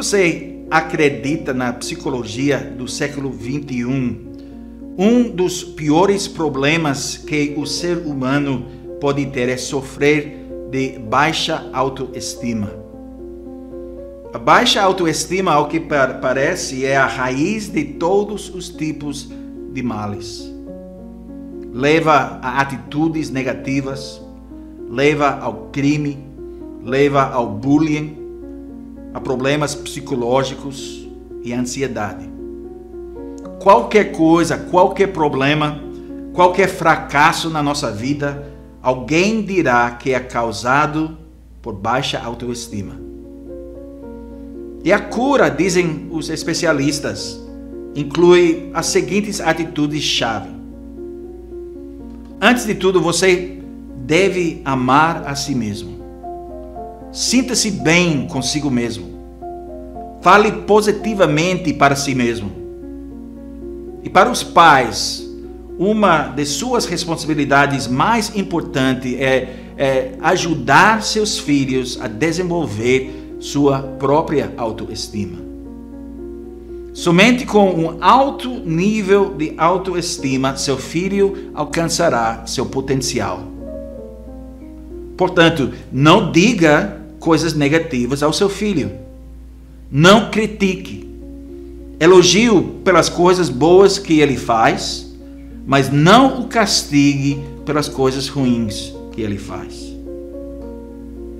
você acredita na psicologia do século XXI, um dos piores problemas que o ser humano pode ter é sofrer de baixa autoestima. A baixa autoestima, ao que parece, é a raiz de todos os tipos de males. Leva a atitudes negativas, leva ao crime, leva ao bullying, a problemas psicológicos e ansiedade. Qualquer coisa, qualquer problema, qualquer fracasso na nossa vida, alguém dirá que é causado por baixa autoestima. E a cura, dizem os especialistas, inclui as seguintes atitudes-chave. Antes de tudo, você deve amar a si mesmo. Sinta-se bem consigo mesmo. Fale positivamente para si mesmo. E para os pais, uma de suas responsabilidades mais importantes é ajudar seus filhos a desenvolver sua própria autoestima. Somente com um alto nível de autoestima, seu filho alcançará seu potencial. Portanto, não diga coisas negativas ao seu filho. Não critique. Elogie pelas coisas boas que ele faz, mas não o castigue pelas coisas ruins que ele faz.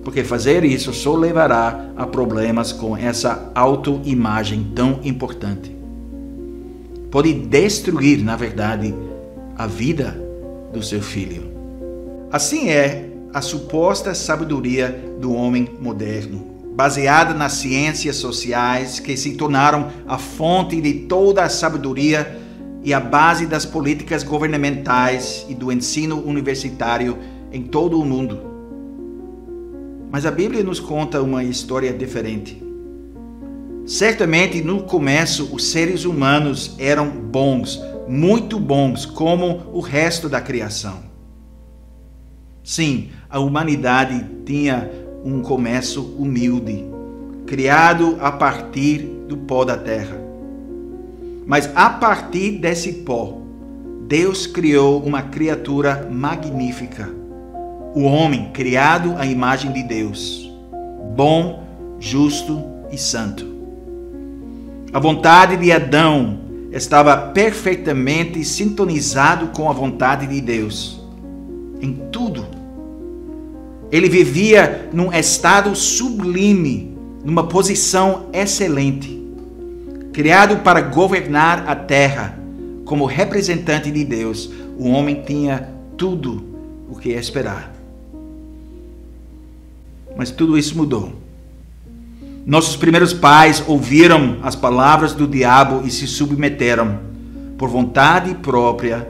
Porque fazer isso só levará a problemas com essa autoimagem tão importante. Pode destruir, na verdade, a vida do seu filho. Assim é a suposta sabedoria do homem moderno, baseada nas ciências sociais que se tornaram a fonte de toda a sabedoria e a base das políticas governamentais e do ensino universitário em todo o mundo. Mas a Bíblia nos conta uma história diferente. Certamente, no começo, os seres humanos eram bons, muito bons, como o resto da criação. Sim, a humanidade tinha um começo humilde, criado a partir do pó da terra. Mas a partir desse pó, Deus criou uma criatura magnífica. O homem, criado à imagem de Deus, bom, justo e santo. A vontade de Adão estava perfeitamente sintonizado com a vontade de Deus, em tudo. Ele vivia num estado sublime, numa posição excelente, criado para governar a terra. Como representante de Deus, o homem tinha tudo o que esperar. Mas tudo isso mudou. Nossos primeiros pais ouviram as palavras do diabo e se submeteram, por vontade própria,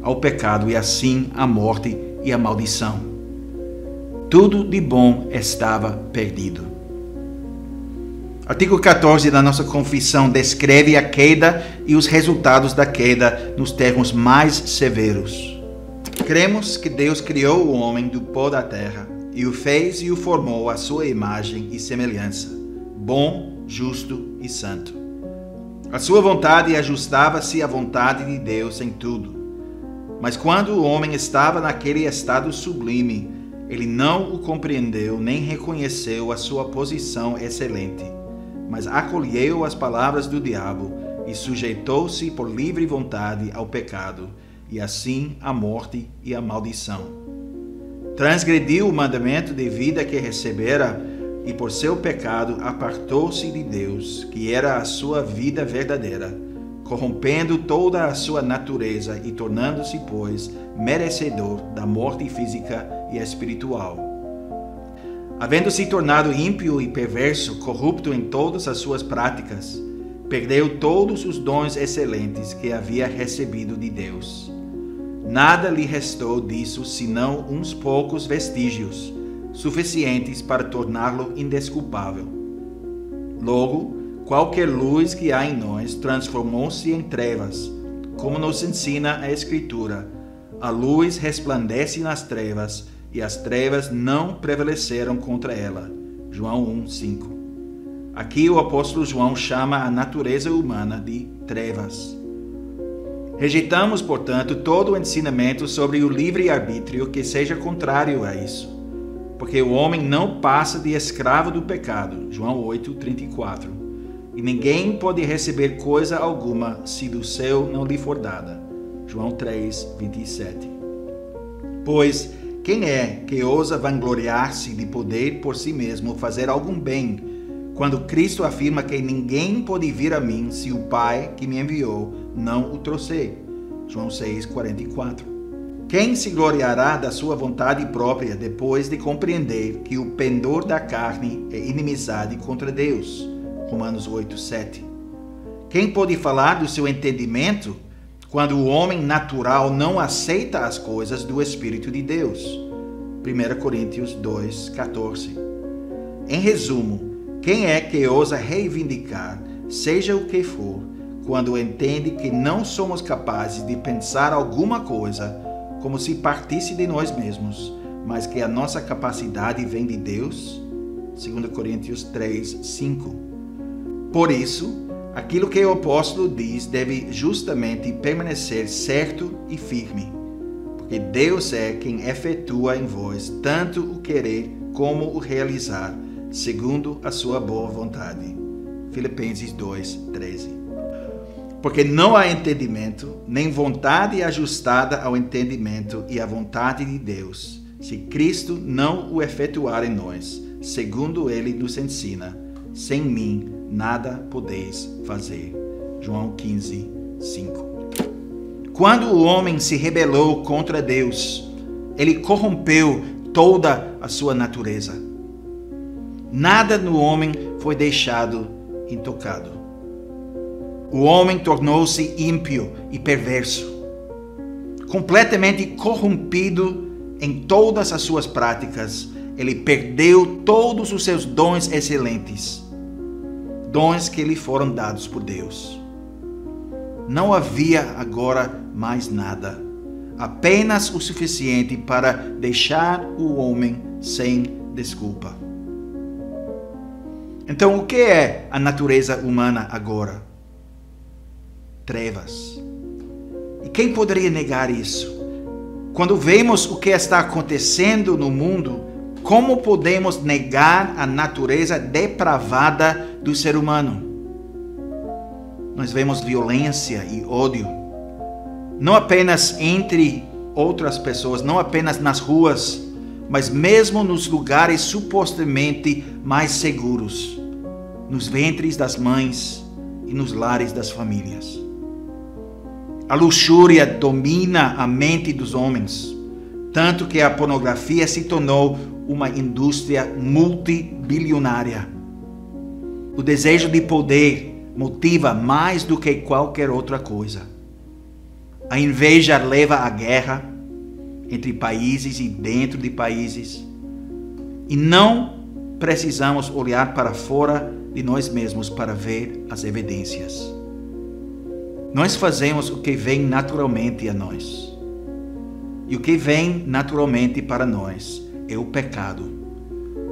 ao pecado e assim à morte e à maldição. Tudo de bom estava perdido. Artigo 14 da nossa confissão descreve a queda e os resultados da queda nos termos mais severos. Cremos que Deus criou o homem do pó da terra e o fez e o formou à sua imagem e semelhança, bom, justo e santo. A sua vontade ajustava-se à vontade de Deus em tudo. Mas quando o homem estava naquele estado sublime, ele não o compreendeu nem reconheceu a sua posição excelente, mas acolheu as palavras do diabo e sujeitou-se por livre vontade ao pecado, e assim à morte e à maldição. Transgrediu o mandamento de vida que recebera e por seu pecado apartou-se de Deus, que era a sua vida verdadeira, corrompendo toda a sua natureza e tornando-se, pois, merecedor da morte física e espiritual. Havendo se tornado ímpio e perverso, corrupto em todas as suas práticas, perdeu todos os dons excelentes que havia recebido de Deus. Nada lhe restou disso senão uns poucos vestígios, suficientes para torná-lo indesculpável. Logo, qualquer luz que há em nós transformou-se em trevas, como nos ensina a Escritura. A luz resplandece nas trevas, e as trevas não prevaleceram contra ela. João 1:5. Aqui o apóstolo João chama a natureza humana de trevas. Rejeitamos, portanto, todo o ensinamento sobre o livre-arbítrio que seja contrário a isso, porque o homem não passa de escravo do pecado, João 8:34, e ninguém pode receber coisa alguma se do céu não lhe for dada, João 3:27. Pois quem é que ousa vangloriar-se de poder por si mesmo fazer algum bem, quando Cristo afirma que ninguém pode vir a mim se o Pai que me enviou não o trouxer? João 6:44. Quem se gloriará da sua vontade própria depois de compreender que o pendor da carne é inimizade contra Deus? Romanos 8:7. Quem pode falar do seu entendimento quando o homem natural não aceita as coisas do Espírito de Deus? 1 Coríntios 2:14. Em resumo, quem é que ousa reivindicar, seja o que for, quando entende que não somos capazes de pensar alguma coisa como se partisse de nós mesmos, mas que a nossa capacidade vem de Deus? 2 Coríntios 3:5. Por isso, aquilo que o apóstolo diz deve justamente permanecer certo e firme, porque Deus é quem efetua em vós tanto o querer como o realizar, segundo a sua boa vontade. Filipenses 2:13. Porque não há entendimento, nem vontade ajustada ao entendimento e à vontade de Deus, se Cristo não o efetuar em nós, segundo ele nos ensina: sem mim nada podeis fazer. João 15:5. Quando o homem se rebelou contra Deus, ele corrompeu toda a sua natureza. Nada no homem foi deixado intocado. O homem tornou-se ímpio e perverso, completamente corrompido em todas as suas práticas. Ele perdeu todos os seus dons excelentes, dons que lhe foram dados por Deus. Não havia agora mais nada, apenas o suficiente para deixar o homem sem desculpa. Então, o que é a natureza humana agora? Trevas. E quem poderia negar isso? Quando vemos o que está acontecendo no mundo, como podemos negar a natureza depravada do ser humano? Nós vemos violência e ódio, não apenas entre outras pessoas, não apenas nas ruas, mas mesmo nos lugares supostamente mais seguros, nos ventres das mães e nos lares das famílias. A luxúria domina a mente dos homens, tanto que a pornografia se tornou uma indústria multibilionária. O desejo de poder motiva mais do que qualquer outra coisa. A inveja leva à guerra entre países e dentro de países. E não precisamos olhar para fora de nós mesmos para ver as evidências. Nós fazemos o que vem naturalmente a nós. E o que vem naturalmente para nós é o pecado,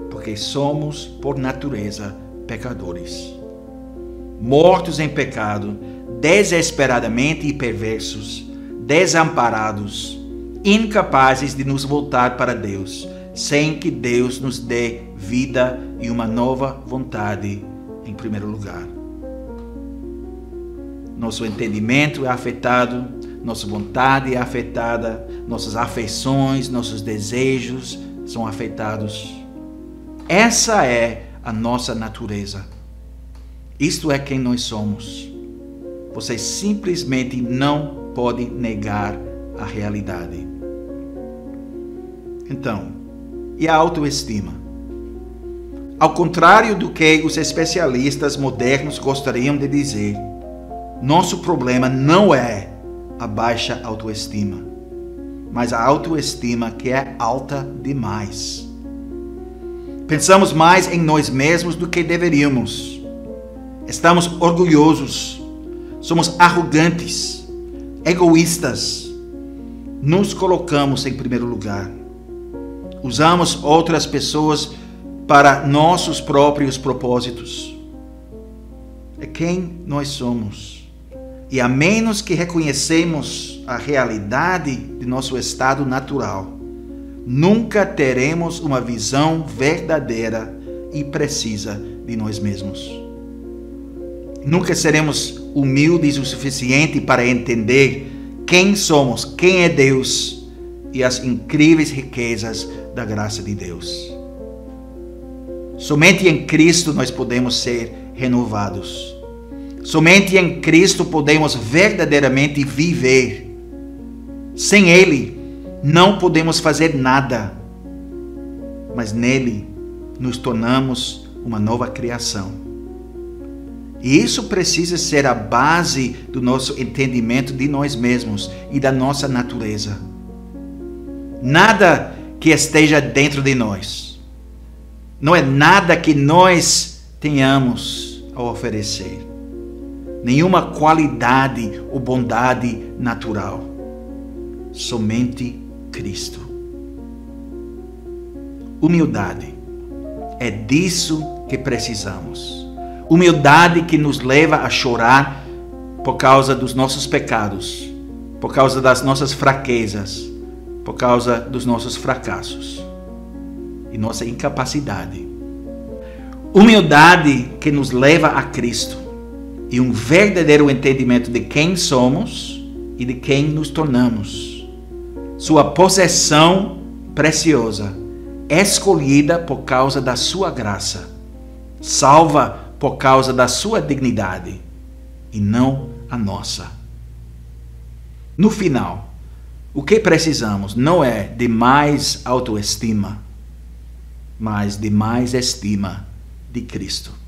porque somos, por natureza, pecadores. Mortos em pecado, desesperadamente perversos, desamparados, incapazes de nos voltar para Deus, sem que Deus nos dê vida e uma nova vontade em primeiro lugar. Nosso entendimento é afetado, nossa vontade é afetada, nossas afeições, nossos desejos são afetados. Essa é a nossa natureza. Isto é quem nós somos. Você simplesmente não pode negar a realidade. Então, e a autoestima? Ao contrário do que os especialistas modernos gostariam de dizer, nosso problema não é a baixa autoestima, mas a autoestima que é alta demais. Pensamos mais em nós mesmos do que deveríamos. Estamos orgulhosos, somos arrogantes, egoístas. Nos colocamos em primeiro lugar. Usamos outras pessoas para nossos próprios propósitos. quem nós somos. E a menos que reconhecemos a realidade de nosso estado natural, nunca teremos uma visão verdadeira e precisa de nós mesmos. Nunca seremos humildes o suficiente para entender quem somos, quem é Deus e as incríveis riquezas da graça de Deus. Somente em Cristo nós podemos ser renovados. Somente em Cristo podemos verdadeiramente viver. Sem Ele, não podemos fazer nada. Mas nele, nos tornamos uma nova criação. E isso precisa ser a base do nosso entendimento de nós mesmos e da nossa natureza. Nada que esteja dentro de nós. Não é nada que nós tenhamos a oferecer. Nenhuma qualidade ou bondade natural. Somente Cristo. Humildade. É disso que precisamos. Humildade que nos leva a chorar por causa dos nossos pecados, por causa das nossas fraquezas, por causa dos nossos fracassos e nossa incapacidade. Humildade que nos leva a Cristo e um verdadeiro entendimento de quem somos e de quem nos tornamos. Sua possessão preciosa, escolhida por causa da sua graça, salva por causa da sua dignidade e não a nossa. No final, o que precisamos não é de mais autoestima, mas de mais estima de Cristo.